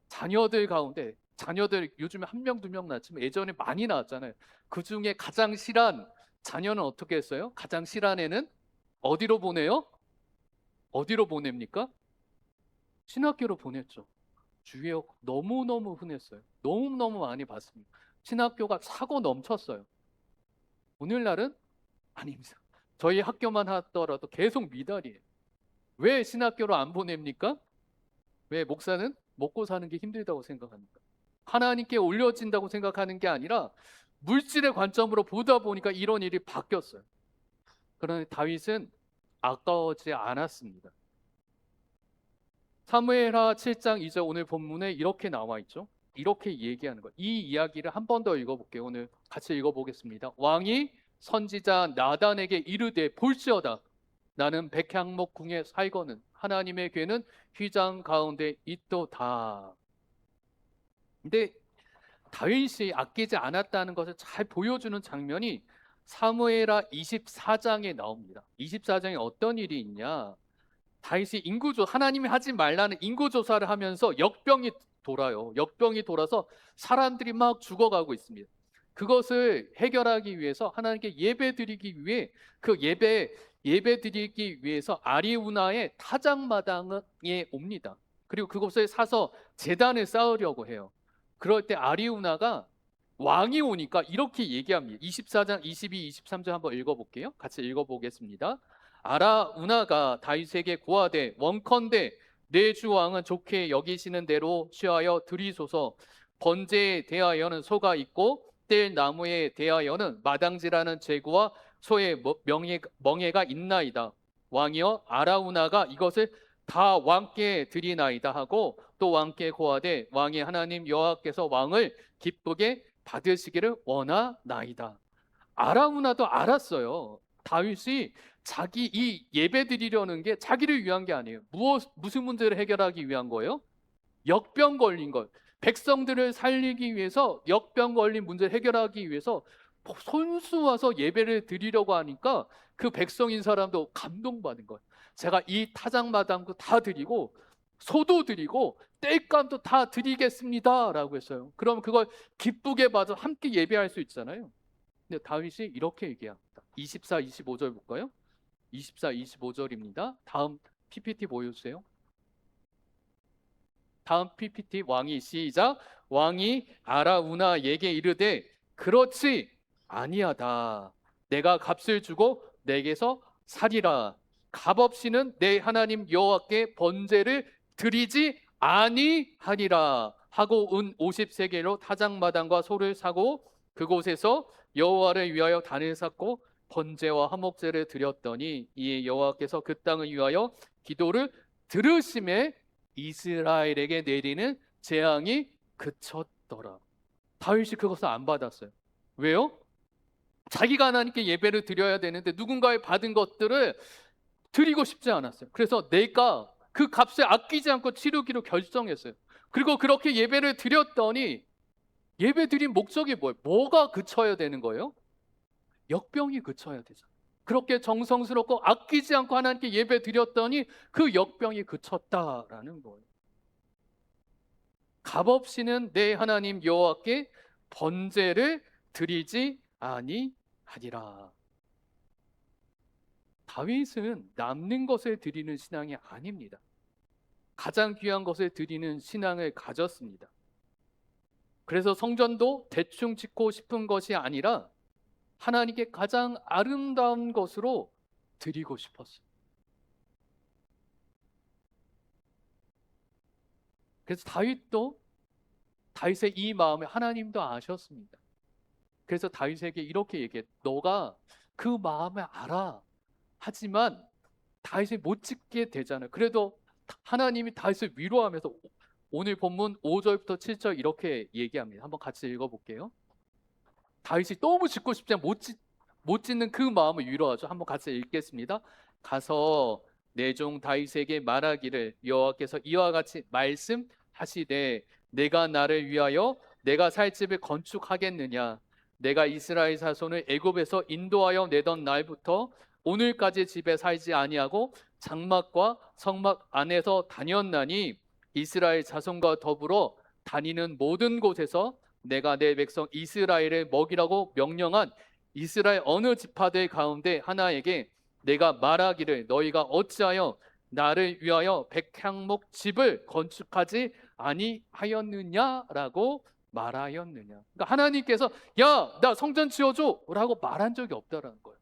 자녀들 가운데 자녀들 요즘에 한 명, 두 명 낳지만 예전에 많이 낳았잖아요. 그 중에 가장 실한 자녀는 어떻게 했어요? 가장 실한 애는 어디로 보내요? 어디로 보냅니까? 신학교로 보냈죠. 주위에 너무너무 흔했어요. 너무너무 많이 봤습니다. 신학교가 사고 넘쳤어요. 오늘날은 아닙니다. 저희 학교만 하더라도 계속 미달이에요. 왜 신학교로 안 보냅니까? 왜 목사는 먹고 사는 게 힘들다고 생각합니까? 하나님께 올려진다고 생각하는 게 아니라 물질의 관점으로 보다 보니까 이런 일이 바뀌었어요. 그런데 다윗은 아까워지 않았습니다. 사무엘하 7장 2절 오늘 본문에 이렇게 나와 있죠. 이렇게 얘기하는 거예요. 이 이야기를 한 번 더 읽어볼게요. 오늘 같이 읽어보겠습니다. 왕이 선지자 나단에게 이르되 볼지어다 나는 백향목 궁에 살거는 하나님의 궤는 휘장 가운데 있도다. 근데 다윗이 아끼지 않았다는 것을 잘 보여주는 장면이 사무엘하 24장에 나옵니다. 24장에 어떤 일이 있냐? 다윗이 하나님이 하지 말라는 인구조사를 하면서 역병이 돌아요. 역병이 돌아서 사람들이 막 죽어가고 있습니다. 그것을 해결하기 위해서 하나님께 예배드리기 위해 예배드리기 위해서 아리우나의 타작마당에 옵니다. 그리고 그곳을 사서 제단을 쌓으려고 해요. 그럴 때 아리우나가 왕이 오니까 이렇게 얘기합니다. 24장 22, 23절 한번 읽어볼게요. 같이 읽어보겠습니다. 아라우나가 다윗에게 고하되 원컨대 내 주 왕은 좋게 여기시는 대로 취하여 드리소서. 번제에 대하여는 소가 있고 뗄 나무에 대하여는 마당지라는 제구와 소의 멍에가 있나이다. 왕이여 아라우나가 이것을 다 왕께 드리나이다 하고 또 왕께 고하되 왕의 하나님 여호와께서 왕을 기쁘게 받으시기를 원하나이다. 아라우나도 알았어요. 다윗이 자기 이 예배 드리려는 게 자기를 위한 게 아니에요. 무슨 문제를 해결하기 위한 거예요? 역병 걸린 것. 백성들을 살리기 위해서 역병 걸린 문제를 해결하기 위해서 손수 와서 예배를 드리려고 하니까 그 백성인 사람도 감동받은 거예요. 제가 이 타작마당도 다 드리고 소도 드리고 땔감도 다 드리겠습니다라고 했어요. 그럼 그걸 기쁘게 받아 함께 예배할 수 있잖아요. 근데 다윗이 이렇게 얘기합니다. 24, 25절 볼까요? 24, 25절입니다. 다음 PPT 보여주세요. 다음 PPT 왕이 시작. 왕이 아라우나에게 이르되 그렇지 아니하다. 내가 값을 주고 내게서 살이라. 값없이는 내 하나님 여호와께 번제를 드리지 아니하리라 하고 은 50세겔로 타작마당과 소를 사고 그곳에서 여호와를 위하여 단을 쌓고 번제와 화목제를 드렸더니 이에 여호와께서 그 땅을 위하여 기도를 들으심에 이스라엘에게 내리는 재앙이 그쳤더라. 다윗이 그것을 안 받았어요. 왜요? 자기가 하나님께 예배를 드려야 되는데 누군가의 받은 것들을 드리고 싶지 않았어요. 그래서 내가 그 값을 아끼지 않고 치르기로 결정했어요. 그리고 그렇게 예배를 드렸더니 예배 드린 목적이 뭐예요? 뭐가 그쳐야 되는 거예요? 역병이 그쳐야 되잖아요. 그렇게 정성스럽고 아끼지 않고 하나님께 예배 드렸더니 그 역병이 그쳤다라는 거예요. 값없이는 내 하나님 여호와께 번제를 드리지 아니하리라. 다윗은 남는 것을 드리는 신앙이 아닙니다. 가장 귀한 것을 드리는 신앙을 가졌습니다. 그래서 성전도 대충 짓고 싶은 것이 아니라 하나님께 가장 아름다운 것으로 드리고 싶었어요. 그래서 다윗의 이 마음을 하나님도 아셨습니다. 그래서 다윗에게 이렇게 얘기해. 너가 그 마음을 알아. 하지만 다윗이 못 짓게 되잖아요. 그래도 하나님이 다윗을 위로하면서 오늘 본문 5절부터 7절 이렇게 얘기합니다. 한번 같이 읽어볼게요. 다윗이 너무 짓고 싶지 않아 못 짓는 그 마음을 위로하죠. 한번 같이 읽겠습니다. 가서 내 종 다윗에게 말하기를 여호와께서 이와 같이 말씀하시되 내가 나를 위하여 내가 살 집을 건축하겠느냐. 내가 이스라엘 자손을 애굽에서 인도하여 내던 날부터 오늘까지 집에 살지 아니하고 장막과 성막 안에서 다녔나니 이스라엘 자손과 더불어 다니는 모든 곳에서 내가 내 백성 이스라엘을 먹이라고 명령한 이스라엘 어느 지파들 가운데 하나에게 내가 말하기를 너희가 어찌하여 나를 위하여 백향목 집을 건축하지 아니하였느냐라고 말하였느냐. 그러니까 하나님께서 야, 나 성전 지어줘 라고 말한 적이 없다라는 거예요.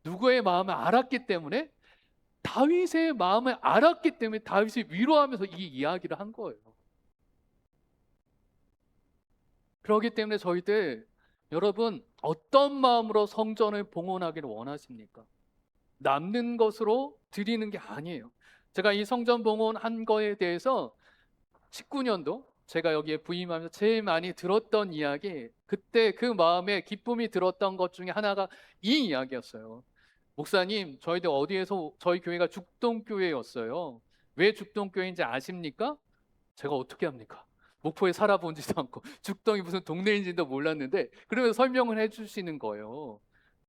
누구의 마음을 알았기 때문에? 다윗의 마음을 알았기 때문에 다윗이 위로하면서 이 이야기를 한 거예요. 그렇기 때문에 저희들 여러분 어떤 마음으로 성전을 봉헌하기를 원하십니까? 남는 것으로 드리는 게 아니에요. 제가 이 성전 봉헌한 거에 대해서 19년도 제가 여기에 부임하면서 제일 많이 들었던 이야기, 그때 그 마음에 기쁨이 들었던 것 중에 하나가 이 이야기였어요. 목사님, 저희들 어디에서 저희 교회가 죽동교회였어요. 왜 죽동교회인지 아십니까? 제가 어떻게 합니까? 목포에 살아본지도 않고 죽동이 무슨 동네인지도 몰랐는데 그러면서 설명을 해주시는 거예요.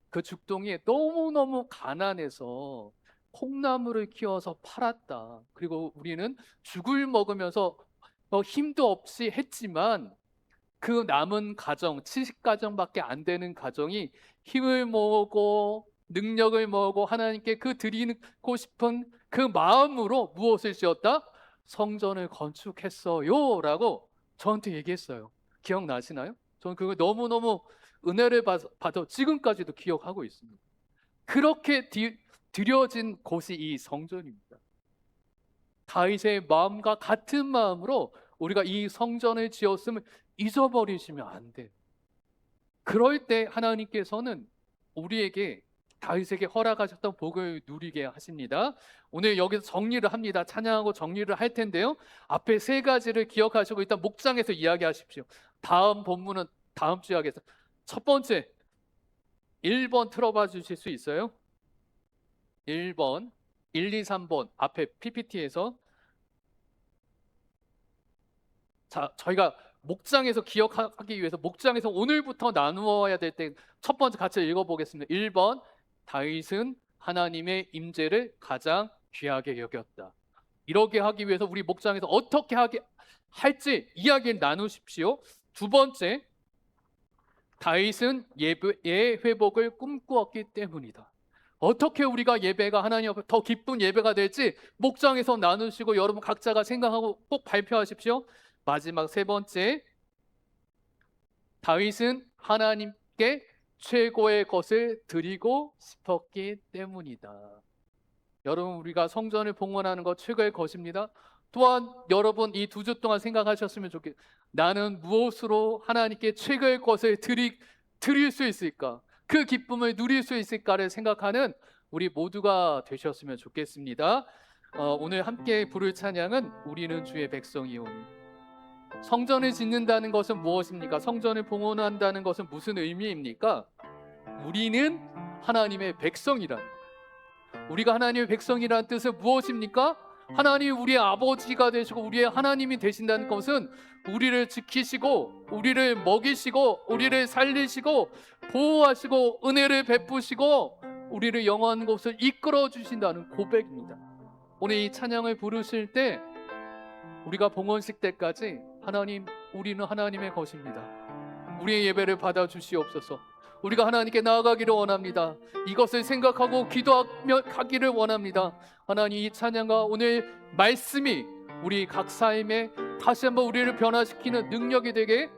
그 죽동이 너무너무 가난해서 콩나물을 키워서 팔았다. 그리고 우리는 죽을 먹으면서 힘도 없이 했지만 그 남은 가정, 70가정밖에 안 되는 가정이 힘을 모으고 능력을 모으고 하나님께 그 드리고 싶은 그 마음으로 무엇을 지었다? 성전을 건축했어요 라고 저한테 얘기했어요. 기억나시나요? 저는 그걸 너무너무 은혜를 받아 지금까지도 기억하고 있습니다. 그렇게 드려진 곳이 이 성전입니다. 다윗의 마음과 같은 마음으로 우리가 이 성전을 지었음을 잊어버리시면 안 돼요. 그럴 때 하나님께서는 우리에게 다윗에게 허락하셨던 복을 누리게 하십니다. 오늘 여기서 정리를 합니다. 찬양하고 정리를 할 텐데요. 앞에 세 가지를 기억하시고 일단 목장에서 이야기하십시오. 다음 본문은 다음 주에 하겠습니다. 첫 번째, 1번 틀어봐 주실 수 있어요? 1번, 1, 2, 3번 앞에 PPT에서 자, 저희가 목장에서 기억하기 위해서 목장에서 오늘부터 나누어야 될 때 첫 번째 같이 읽어보겠습니다. 1번, 다윗은 하나님의 임재를 가장 귀하게 여겼다. 이렇게 하기 위해서 우리 목장에서 어떻게 하게 할지 이야기를 나누십시오. 두 번째, 다윗은 예배의 회복을 꿈꾸었기 때문이다. 어떻게 우리가 예배가 하나님 앞에 더 기쁜 예배가 될지 목장에서 나누시고 여러분 각자가 생각하고 꼭 발표하십시오. 마지막 세 번째, 다윗은 하나님께 최고의 것을 드리고 싶었기 때문이다. 여러분, 우리가 성전을 봉헌하는 것 최고의 것입니다. 또한 여러분 이 2주 동안 생각하셨으면 좋겠어요. 나는 무엇으로 하나님께 최고의 것을 드릴 수 있을까? 그 기쁨을 누릴 수 있을까를 생각하는 우리 모두가 되셨으면 좋겠습니다. 오늘 함께 부를 찬양은 우리는 주의 백성이오니. 성전을 짓는다는 것은 무엇입니까? 성전을 봉헌한다는 것은 무슨 의미입니까? 우리는 하나님의 백성이라는 거예요. 우리가 하나님의 백성이라는 뜻은 무엇입니까? 하나님이 우리의 아버지가 되시고 우리의 하나님이 되신다는 것은 우리를 지키시고 우리를 먹이시고 우리를 살리시고 보호하시고 은혜를 베푸시고 우리를 영원한 곳을 이끌어 주신다는 고백입니다. 오늘 이 찬양을 부르실 때 우리가 봉헌식 때까지 하나님, 우리는 하나님의 것입니다. 우리의 예배를 받아주시옵소서. 우리가 하나님께 나아가기를 원합니다. 이것을 생각하고 기도하며 가기를 원합니다. 하나님, 이 찬양과 오늘 말씀이 우리 각 삶에 다시 한번 우리를 변화시키는 능력이 되게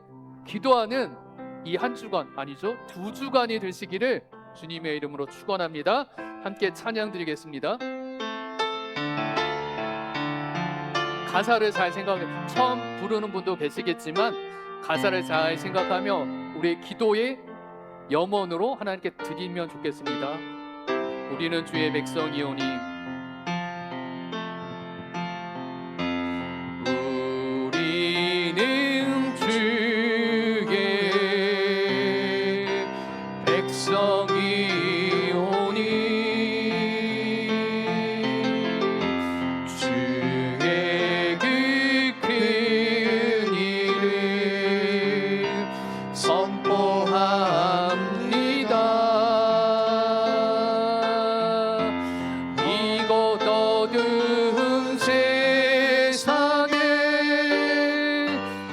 기도하는 이 한 주간, 아니죠, 2주간이 되시기를 주님의 이름으로 축원합니다. 함께 찬양 드리겠습니다. 가사를 잘 생각해, 처음 부르는 분도 계시겠지만 가사를 잘 생각하며 우리의 기도의 염원으로 하나님께 드리면 좋겠습니다. 우리는 주의 백성이오니 우리는 주의 백성이오니 주의 그 큰 일을 선포합니다. 이곳 어두운 세상에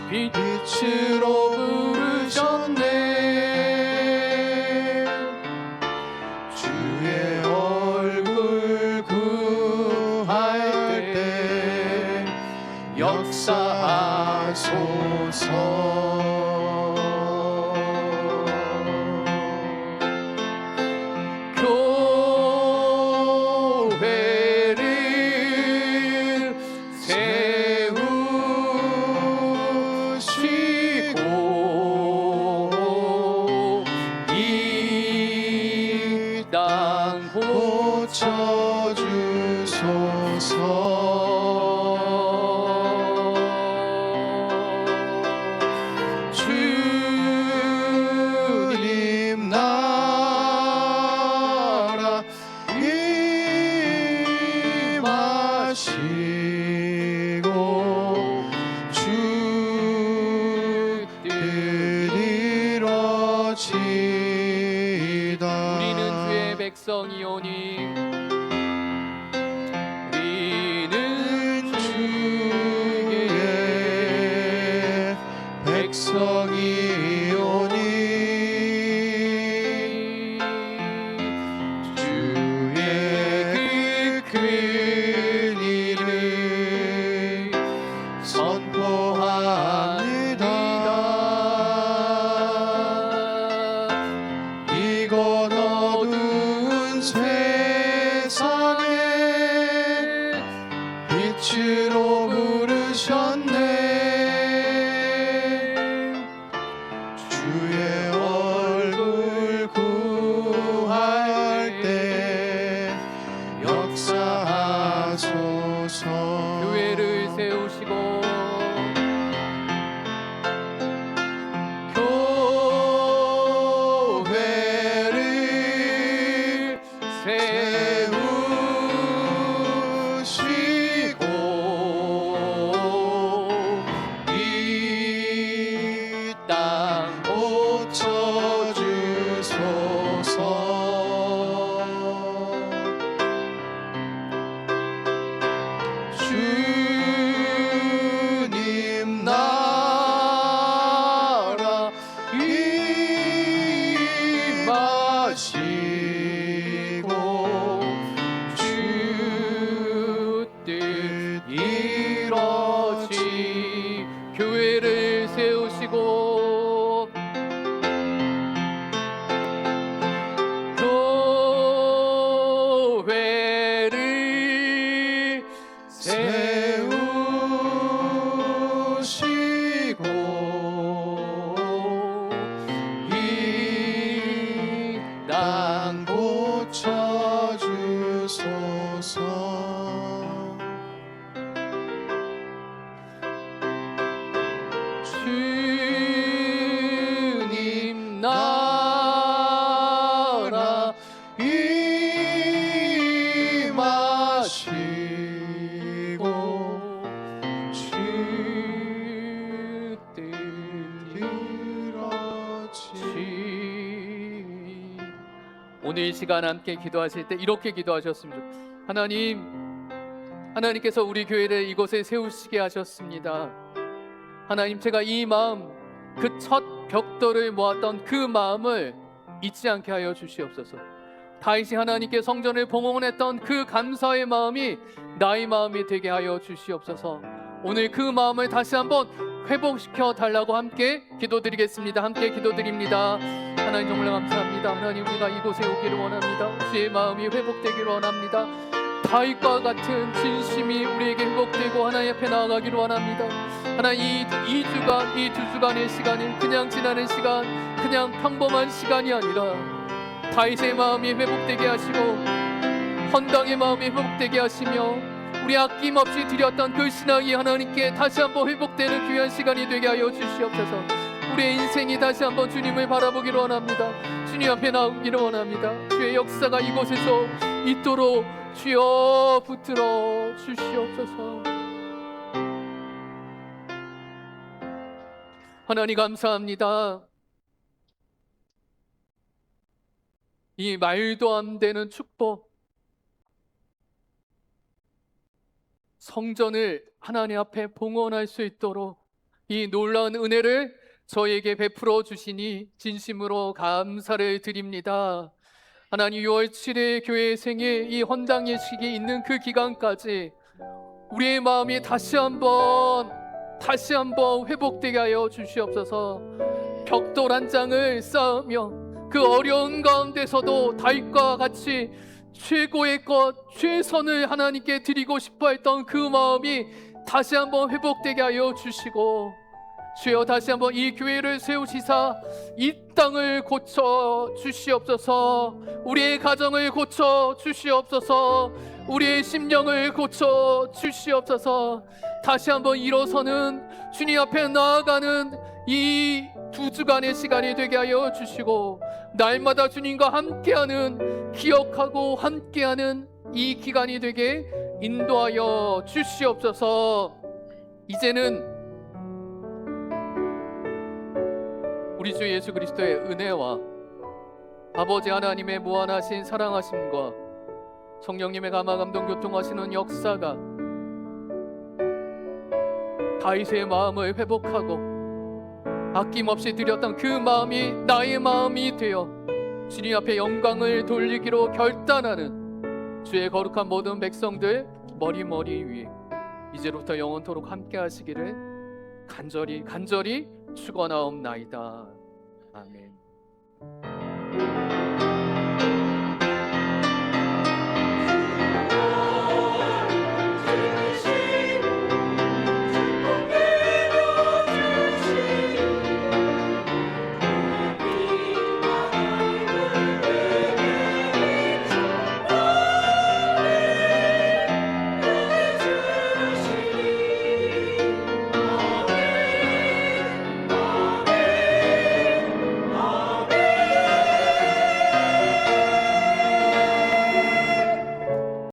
빛으로 부르셨네. 주의 얼굴 구할 때 역사하소서. 교회를 세우시고 이 땅 고쳐주소서. 주님 나라 임하시고 주 뜻 이루어지이다. 우리는 주의 백성이오니 우리는 주의 백성이오니 주의 그 큰 일을 선포합니다. 이곳 어두운 세상에 빛으로 부르셨네. 주의 얼굴 구할 때 역사하소서. 교회를 세우시고 교회를 세우시고 주님 나라 임하시고 주 뜻 이뤄지 교회를 세우시고 교회를 세우시고 이 땅 고쳐주소서. 주님 나라 임하시고 주 뜻 이루어지. 오늘 이 시간 함께 기도하실 때 이렇게 기도하셨으면 좋겠습니다. 하나님께서 우리 교회를 이곳에 세우시게 하셨습니다. 하나님, 제가 이 마음, 그 첫 벽돌을 모았던 그 마음을 잊지 않게 하여 주시옵소서. 다윗이 하나님께 성전을 봉헌했던 그 감사의 마음이 나의 마음이 되게 하여 주시옵소서. 오늘 그 마음을 다시 한번 회복시켜 달라고 함께 기도드리겠습니다. 함께 기도드립니다. 하나님, 정말 감사합니다. 하나님, 우리가 이곳에 오기를 원합니다. 주의 마음이 회복되기를 원합니다. 다윗과 같은 진심이 우리에게 회복되고 하나님 앞에 나아가기를 원합니다. 하나님, 이 두 주간의 시간은 그냥 지나는 시간, 그냥 평범한 시간이 아니라 다윗의 마음이 회복되게 하시고 헌당의 마음이 회복되게 하시며 우리 아낌없이 드렸던 그 신앙이 하나님께 다시 한번 회복되는 귀한 시간이 되게 하여 주시옵소서. 우리의 인생이 다시 한번 주님을 바라보기를 원합니다. 주님 앞에 나오기를 원합니다. 주의 역사가 이곳에서 있도록 주여 붙들어 주시옵소서. 하나님, 감사합니다. 이 말도 안 되는 축복, 성전을 하나님 앞에 봉헌할 수 있도록 이 놀라운 은혜를 저에게 베풀어 주시니 진심으로 감사를 드립니다. 하나님, 6월 7일 교회 생일 이 헌당 예식이 있는 그 기간까지 우리의 마음이 다시 한번 회복되게 하여 주시옵소서. 벽돌 한 장을 쌓으며 그 어려운 가운데서도 다윗과 같이 최고의 것, 최선을 하나님께 드리고 싶어 했던 그 마음이 다시 한번 회복되게 하여 주시고, 주여 다시 한번 이 교회를 세우시사 이 땅을 고쳐 주시옵소서. 우리의 가정을 고쳐 주시옵소서. 우리의 심령을 고쳐 주시옵소서. 다시 한번 일어서는 주님 앞에 나아가는 이 두 주간의 시간이 되게 하여 주시고, 날마다 주님과 함께하는, 기억하고 함께하는 이 기간이 되게 인도하여 주시옵소서. 이제는 우리 주 예수 그리스도의 은혜와 아버지 하나님의 무한하신 사랑하심과 성령님의 감화 감동 교통하시는 역사가 다윗의 마음을 회복하고 아낌없이 드렸던 그 마음이 나의 마음이 되어 주님 앞에 영광을 돌리기로 결단하는 주의 거룩한 모든 백성들 머리 위에 이제부터 영원토록 함께 하시기를 간절히 축원하옵나이다. 아멘.